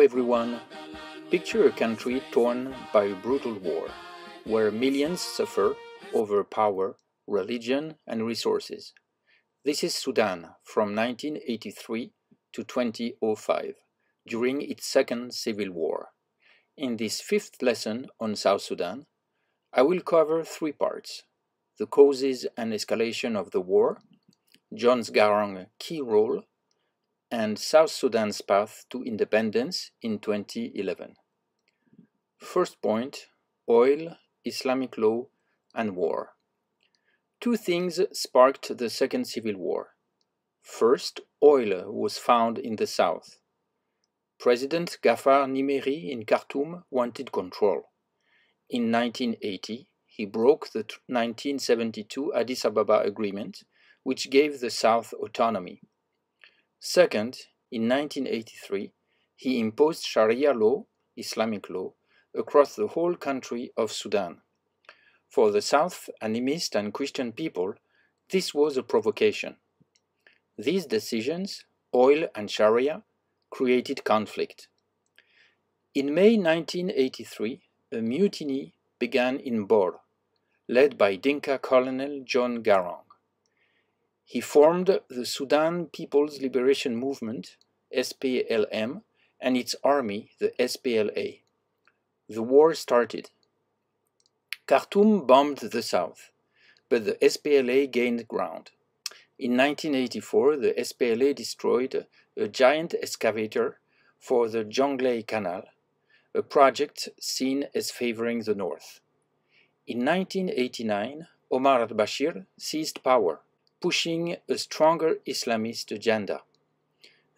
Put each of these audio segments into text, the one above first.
everyone. Picture a country torn by a brutal war, where millions suffer over power, religion, and resources. This is Sudan from 1983 to 2005, during its second civil war. In this fifth lesson on South Sudan, I will cover three parts: the causes and escalation of the war, John Garang's key role, and South Sudan's path to independence in 2011. First point: oil, Islamic law, and war. Two things sparked the Second Civil War. First, oil was found in the south. President Ghaffar Nimeri in Khartoum wanted control. In 1980, he broke the 1972 Addis Ababa Agreement, which gave the South autonomy. Second, in 1983, he imposed Sharia law, Islamic law, across the whole country of Sudan. For the South animist and Christian people, this was a provocation. These decisions, oil and Sharia, created conflict. In May 1983, a mutiny began in Bor, led by Dinka Colonel John Garang. He formed the Sudan People's Liberation Movement, SPLM, and its army, the SPLA. The war started. Khartoum bombed the south, but the SPLA gained ground. In 1984, the SPLA destroyed a giant excavator for the Jonglei Canal, a project seen as favoring the north. In 1989, Omar al-Bashir seized power, pushing a stronger Islamist agenda.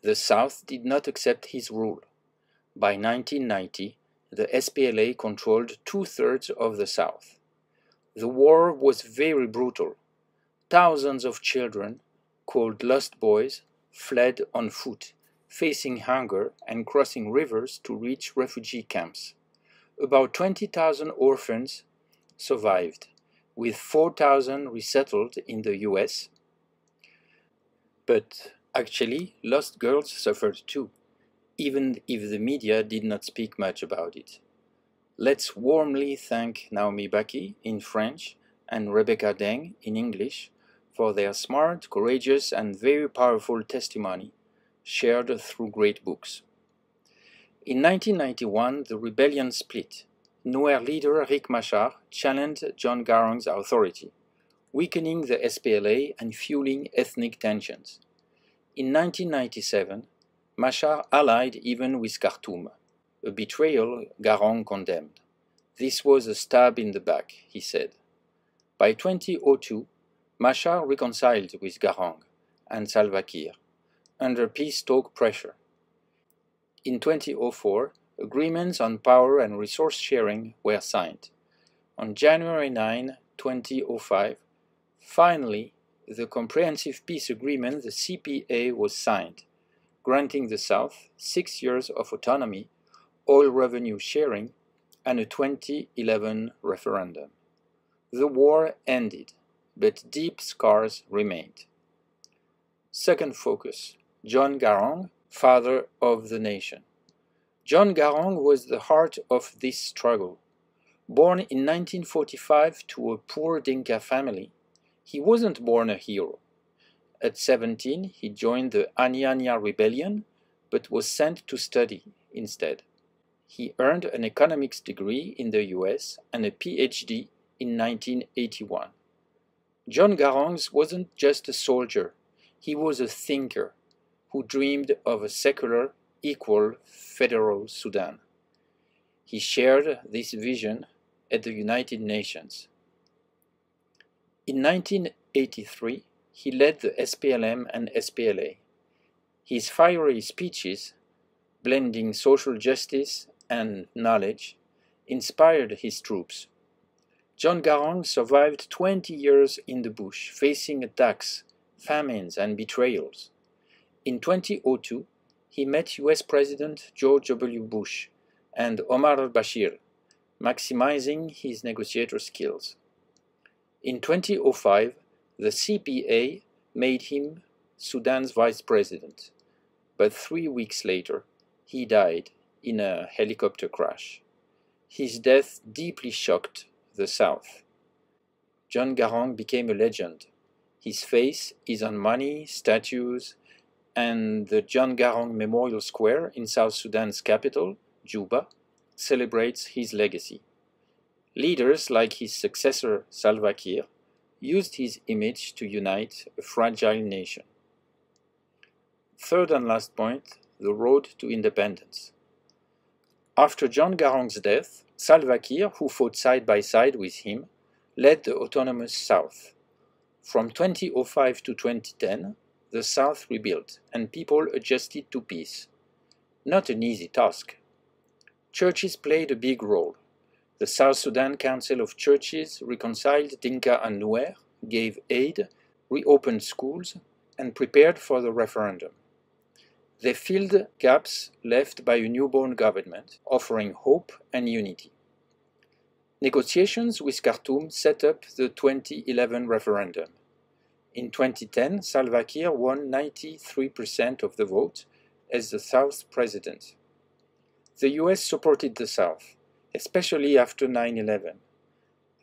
The South did not accept his rule. By 1990, the SPLA controlled two-thirds of the South. The war was very brutal. Thousands of children, called lost boys, fled on foot, facing hunger and crossing rivers to reach refugee camps. About 20,000 orphans survived, with 4,000 resettled in the US. But actually, lost girls suffered too, even if the media did not speak much about it. Let's warmly thank Naomi Baki in French and Rebecca Deng in English for their smart, courageous, and very powerful testimony shared through great books. In 1991, the rebellion split. Nuer leader Riek Machar challenged John Garang's authority, weakening the SPLA and fueling ethnic tensions. In 1997, Machar allied even with Khartoum, a betrayal Garang condemned. This was a stab in the back, he said. By 2002, Machar reconciled with Garang and Salva Kiir, under peace talk pressure. In 2004, agreements on power and resource sharing were signed. On January 9, 2005, finally, the Comprehensive Peace Agreement, the CPA, was signed, granting the South 6 years of autonomy, oil revenue sharing, and a 2011 referendum. The war ended, but deep scars remained. Second focus: John Garang, father of the nation. John Garang was the heart of this struggle. Born in 1945 to a poor Dinka family, he wasn't born a hero. At 17, he joined the Anyanya rebellion, but was sent to study instead. He earned an economics degree in the US and a PhD in 1981. John Garang wasn't just a soldier, he was a thinker who dreamed of a secular, equal federal Sudan. He shared this vision at the United Nations. In 1983, he led the SPLM and SPLA. His fiery speeches, blending social justice and knowledge, inspired his troops. John Garang survived 20 years in the bush, facing attacks, famines, and betrayals. In 2002, he met US President George W. Bush and Omar al-Bashir, maximizing his negotiator skills. In 2005, the CPA made him Sudan's vice president, but 3 weeks later, he died in a helicopter crash. His death deeply shocked the South. John Garang became a legend. His face is on money, statues, and the John Garang Memorial Square in South Sudan's capital, Juba, celebrates his legacy. Leaders like his successor Salva Kiir used his image to unite a fragile nation. Third and last point, the road to independence. After John Garang's death, Salva Kiir, who fought side by side with him, led the autonomous South. From 2005 to 2010, the South rebuilt and people adjusted to peace. Not an easy task. Churches played a big role. The South Sudan Council of Churches reconciled Dinka and Nuer, gave aid, reopened schools, and prepared for the referendum. They filled gaps left by a newborn government, offering hope and unity. Negotiations with Khartoum set up the 2011 referendum. In 2010, Salva Kiir won 93% of the vote as the South's president. The US supported the South, especially after 9/11,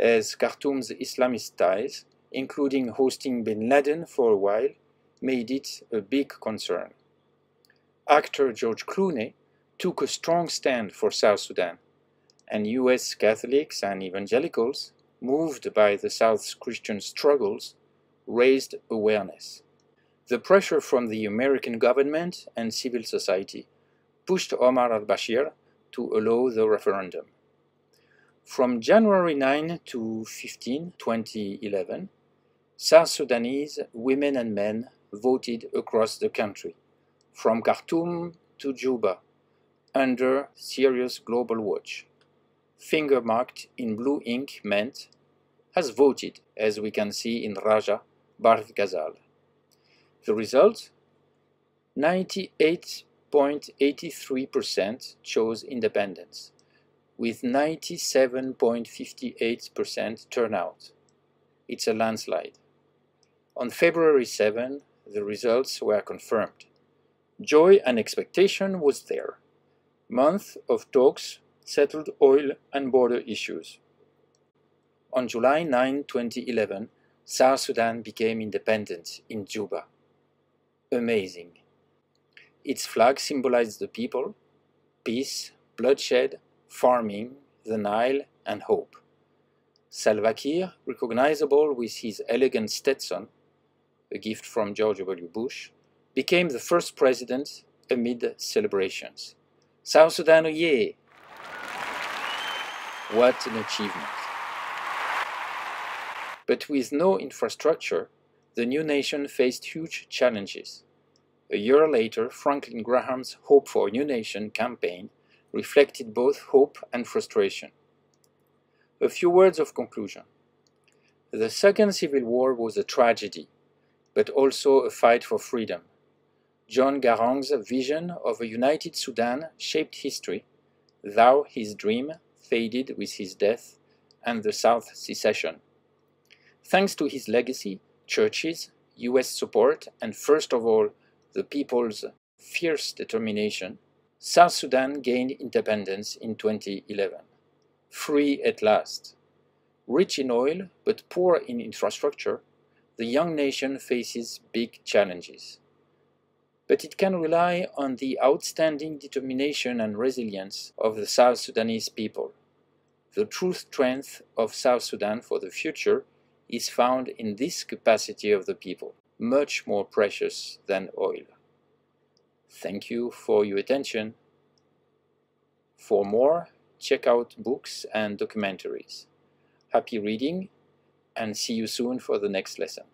as Khartoum's Islamist ties, including hosting bin Laden for a while, made it a big concern. Actor George Clooney took a strong stand for South Sudan, and US Catholics and evangelicals, moved by the South's Christian struggles, raised awareness. The pressure from the American government and civil society pushed Omar al-Bashir to allow the referendum. From January 9 to 15, 2011, South Sudanese women and men voted across the country, from Khartoum to Juba, under serious global watch. Finger marked in blue ink meant has voted, as we can see in Raja, Barth Ghazal. The result? 98.83% chose independence, with 97.58% turnout. It's a landslide. On February 7, the results were confirmed. Joy and expectation was there. Month of talks settled oil and border issues. On July 9, 2011, South Sudan became independent in Juba. Amazing. Its flag symbolized the people, peace, bloodshed, farming, the Nile, and hope. Salva Kiir, recognizable with his elegant Stetson, a gift from George W. Bush, became the first president amid celebrations. South Sudan, yeah! What an achievement. But with no infrastructure, the new nation faced huge challenges. A year later, Franklin Graham's Hope for a New Nation campaign reflected both hope and frustration. A few words of conclusion. The Sudan Civil War was a tragedy, but also a fight for freedom. John Garang's vision of a united Sudan shaped history, though his dream faded with his death and the South secession. Thanks to his legacy, churches, US support, and first of all, the people's fierce determination, South Sudan gained independence in 2011. Free at last. Rich in oil but poor in infrastructure, the young nation faces big challenges. But it can rely on the outstanding determination and resilience of the South Sudanese people. The true strength of South Sudan for the future is found in this capacity of the people, much more precious than oil. Thank you for your attention. For more, check out books and documentaries. Happy reading, and see you soon for the next lesson.